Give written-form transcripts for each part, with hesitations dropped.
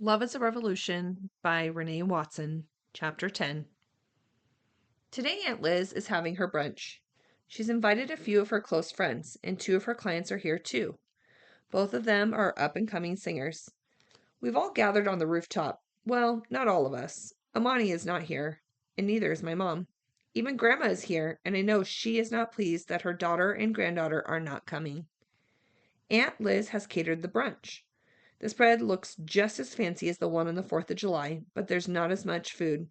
Love is a Revolution by Renee Watson, Chapter 10. Today, Aunt Liz is having her brunch. She's invited a few of her close friends, and two of her clients are here too. Both of them are up and coming singers. We've all gathered on the rooftop. Well, not all of us. Amani is not here, and neither is my mom. Even Grandma is here, and I know she is not pleased that her daughter and granddaughter are not coming. Aunt Liz has catered the brunch. The spread looks just as fancy as the one on the 4th of July, but there's not as much food.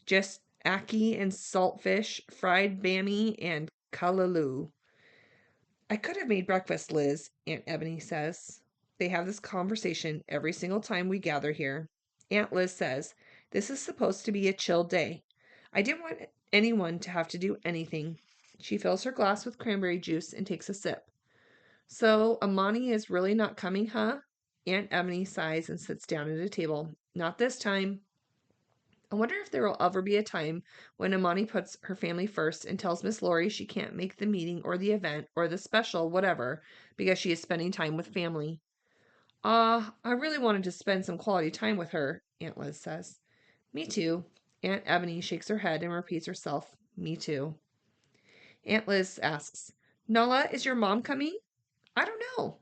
Just ackee and saltfish, fried bammy, and callaloo. I could have made breakfast, Liz, Aunt Ebony says. They have this conversation every single time we gather here. Aunt Liz says, this is supposed to be a chill day. I didn't want anyone to have to do anything. She fills her glass with cranberry juice and takes a sip. So, Amani is really not coming, huh? Aunt Ebony sighs and sits down at a table. Not this time. I wonder if there will ever be a time when Amani puts her family first and tells Miss Laurie she can't make the meeting or the event or the special whatever because she is spending time with family. I really wanted to spend some quality time with her, Aunt Liz says. Me too. Aunt Ebony shakes her head and repeats herself. Me too. Aunt Liz asks, Nala, is your mom coming? I don't know.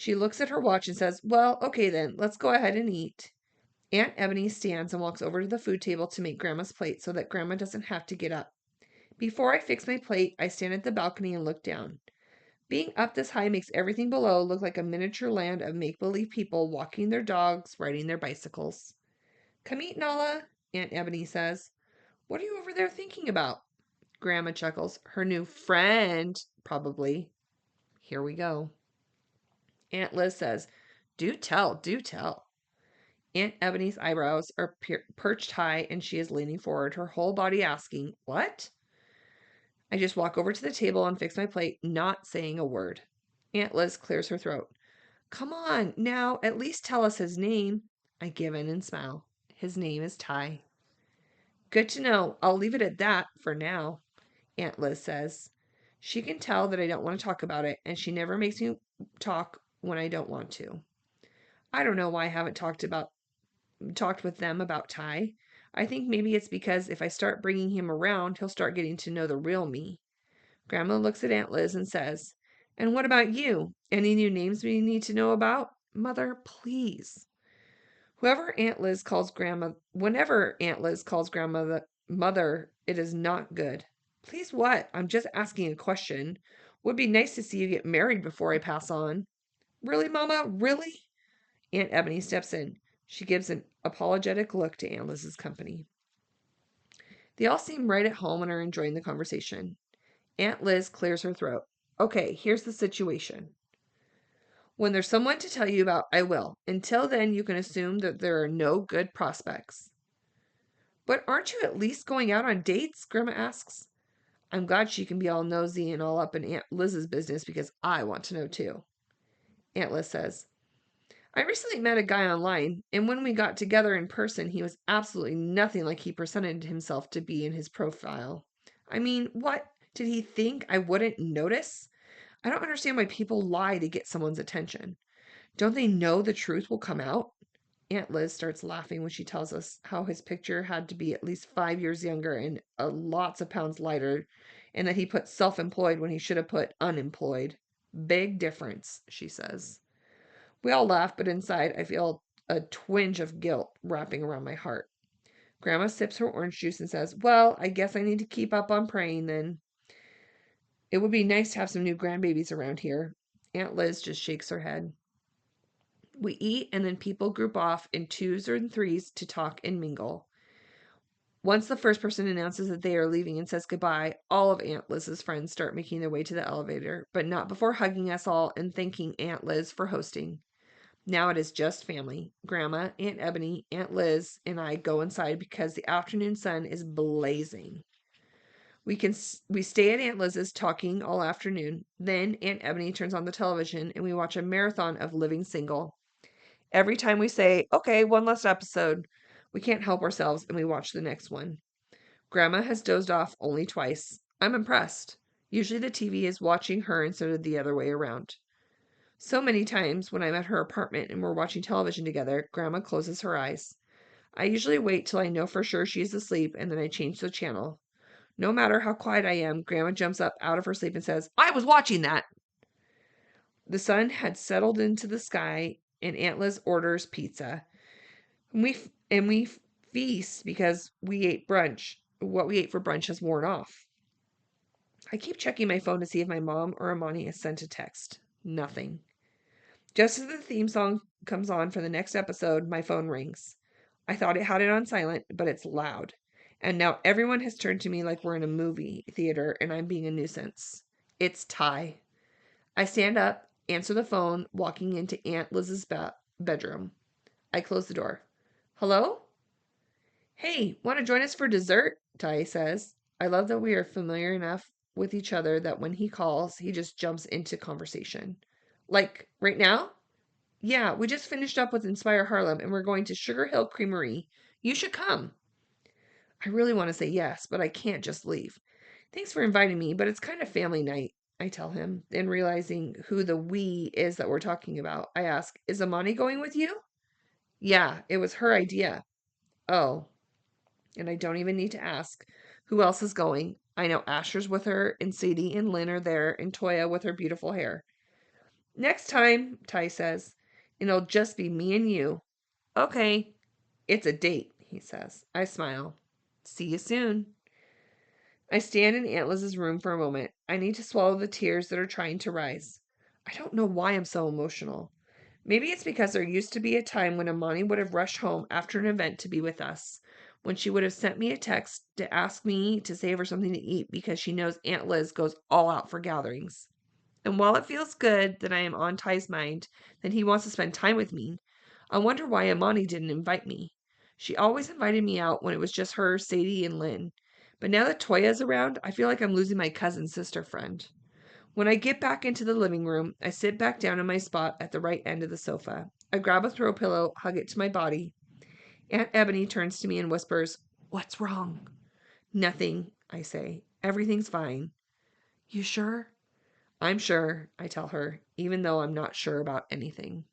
She looks at her watch and says, well, okay then, let's go ahead and eat. Aunt Ebony stands and walks over to the food table to make Grandma's plate so that Grandma doesn't have to get up. Before I fix my plate, I stand at the balcony and look down. Being up this high makes everything below look like a miniature land of make-believe people walking their dogs, riding their bicycles. Come eat, Nala, Aunt Ebony says. What are you over there thinking about? Grandma chuckles. Her new friend, probably. Here we go. Aunt Liz says, do tell, do tell. Aunt Ebony's eyebrows are perched high and she is leaning forward, her whole body asking, what? I just walk over to the table and fix my plate, not saying a word. Aunt Liz clears her throat. Come on, now, at least tell us his name. I give in and smile. His name is Ty. Good to know. I'll leave it at that for now, Aunt Liz says. She can tell that I don't want to talk about it, and she never makes me talk when I don't want to. I don't know why I haven't talked with them about Ty. I think maybe it's because if I start bringing him around, he'll start getting to know the real me. Grandma looks at Aunt Liz and says, and what about you? Any new names we need to know about? Mother, please. Whenever Aunt Liz calls Grandma the mother, it is not good. Please what? I'm just asking a question. Would be nice to see you get married before I pass on. Really, Mama? Really? Aunt Ebony steps in. She gives an apologetic look to Aunt Liz's company. They all seem right at home and are enjoying the conversation. Aunt Liz clears her throat. Okay, here's the situation. When there's someone to tell you about, I will. Until then, you can assume that there are no good prospects. But aren't you at least going out on dates? Grandma asks. I'm glad she can be all nosy and all up in Aunt Liz's business because I want to know too. Aunt Liz says, I recently met a guy online, and when we got together in person, he was absolutely nothing like he presented himself to be in his profile. I mean, what? Did he think I wouldn't notice? I don't understand why people lie to get someone's attention. Don't they know the truth will come out? Aunt Liz starts laughing when she tells us how his picture had to be at least 5 years younger and lots of pounds lighter, and that he put self-employed when he should have put unemployed. Big difference, she says. We all laugh, but inside I feel a twinge of guilt wrapping around my heart. Grandma sips her orange juice and says, well, I guess I need to keep up on praying then. It would be nice to have some new grandbabies around here. Aunt Liz just shakes her head. We eat, and then people group off in twos or threes to talk and mingle. Once the first person announces that they are leaving and says goodbye, all of Aunt Liz's friends start making their way to the elevator, but not before hugging us all and thanking Aunt Liz for hosting. Now it is just family. Grandma, Aunt Ebony, Aunt Liz, and I go inside because the afternoon sun is blazing. We stay at Aunt Liz's talking all afternoon. Then Aunt Ebony turns on the television and we watch a marathon of Living Single. Every time we say, okay, one last episode, we can't help ourselves and we watch the next one. Grandma has dozed off only twice. I'm impressed. Usually the TV is watching her instead of the other way around. So many times when I'm at her apartment and we're watching television together, Grandma closes her eyes. I usually wait till I know for sure she's asleep and then I change the channel. No matter how quiet I am, Grandma jumps up out of her sleep and says, "I was watching that." The sun had settled into the sky and Aunt Liz orders pizza. And we feast because we ate brunch. What we ate for brunch has worn off. I keep checking my phone to see if my mom or Amani has sent a text. Nothing. Just as the theme song comes on for the next episode, my phone rings. I thought it had it on silent, but it's loud. And now everyone has turned to me like we're in a movie theater and I'm being a nuisance. It's Ty. I stand up, answer the phone, walking into Aunt Liz's bedroom. I close the door. Hello? Hey, want to join us for dessert? Ty says. I love that we are familiar enough with each other that when he calls, he just jumps into conversation. Like, right now? Yeah, we just finished up with Inspire Harlem and we're going to Sugar Hill Creamery. You should come. I really want to say yes, but I can't just leave. Thanks for inviting me, but it's kind of family night, I tell him. Then realizing who the we is that we're talking about, I ask, is Amani going with you? Yeah, it was her idea. Oh, and I don't even need to ask who else is going. I know Asher's with her, and Sadie and Lynn are there, and Toya with her beautiful hair. Next time, Ty says, and it'll just be me and you. Okay, it's a date, he says. I smile. See you soon. I stand in Aunt Liz's room for a moment. I need to swallow the tears that are trying to rise. I don't know why I'm so emotional. Maybe it's because there used to be a time when Amani would have rushed home after an event to be with us, when she would have sent me a text to ask me to save her something to eat because she knows Aunt Liz goes all out for gatherings. And while it feels good that I am on Ty's mind, that he wants to spend time with me, I wonder why Amani didn't invite me. She always invited me out when it was just her, Sadie, and Lynn. But now that Toya's around, I feel like I'm losing my cousin sister friend. When I get back into the living room, I sit back down in my spot at the right end of the sofa. I grab a throw pillow, hug it to my body. Aunt Ebony turns to me and whispers, "What's wrong?" "Nothing," I say. "Everything's fine." "You sure?" "I'm sure," I tell her, even though I'm not sure about anything.